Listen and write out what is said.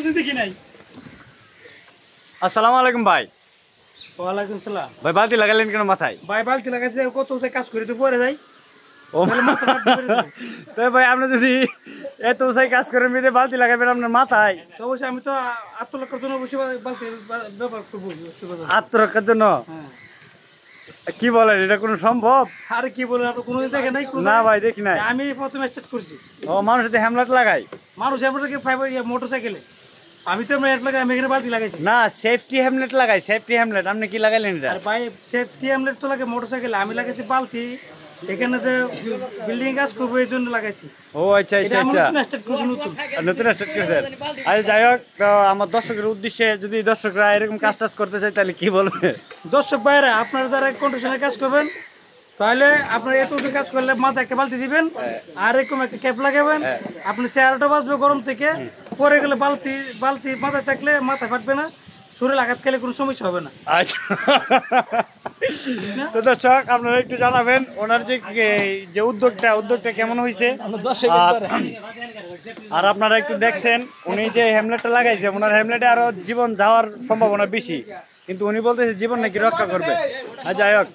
কোনোদিন দেখি নাই। আসসালামু আলাইকুম ভাই। ওয়ালাইকুম সালাম। ভাই বালতি লাগালেন কেন মাথায়? ভাই বালতি লাগাইছে কত কাজ করে তো পরে যাই। ও তো ভাই আপনি যদি এত উঁচাই কাজ করেন মেয়েদের বালতি লাগাবেন আপনার মাথায়? তো অবশ্যই আমি তো আত্মরক্ষার জন্য অবশ্যই বালতি ব্যবহার করবো। আত্মরক্ষার জন্য? হ্যাঁ। কি বলেন, এটা কোনো সম্ভব? আরে কি বলেন, আপনি কোনোদিন দেখেন নাই? না ভাই দেখি নাই। আমি প্রথমে স্টার্ট করছি। ও মানুষ এতে হ্যামলেট লাগাই? মানুষ এমনকি মোটর সাইকেলে, আমি তো হেলমেট লাগাই, আমি এখানে বালতি লাগাইছি। না, সেফটি হ্যামলেট লাগাই, সেফটি হ্যামলেট। আপনি কি লাগাইলেন এটা? আর ভাই সেফটি হেলমেট তো লাগে মোটর সাইকেলে, আমি লাগাইছি বালতি। এখানে যে বিল্ডিং কাজ করবো এই জন্য লাগাইছি। ও আচ্ছা আচ্ছা আচ্ছা, নতুন স্টার্ট করেছেন। আরে যাই হোক, আমার দর্শকের উদ্দেশ্যে যদি দর্শকরা এরকম কাজ টাজ করতে চায় তাহলে কি বলবে? দর্শক ভাইরা, আপনারা যারা কন্ডিশনে কাজ করবেন তাহলে আপনার এত কাজ করলে মাথায় একটা বালতি দিবেন আর এরকম একটা ক্যাপ লাগাবেন। আপনি চেহারাটা বাঁচবে গরম থেকে, পরে গেলে বালতি বালতি মাথায় থাকলে মাথা ফাটবে না, শরীর আঘাত খেলে কোনো সমস্যা হবে না। আচ্ছা, তো দর্শক আপনারা একটু জানাবেন ওনার যে উদ্যোগটা কেমন হয়েছে। আর আপনারা একটু দেখছেন উনি যে হেমলেটটা লাগাইছে, ওনার হেমলেটে আরো জীবন যাওয়ার সম্ভাবনা বেশি, কিন্তু উনি বলতেছে জীবন নাকি রক্ষা করবে। আর যাই হোক।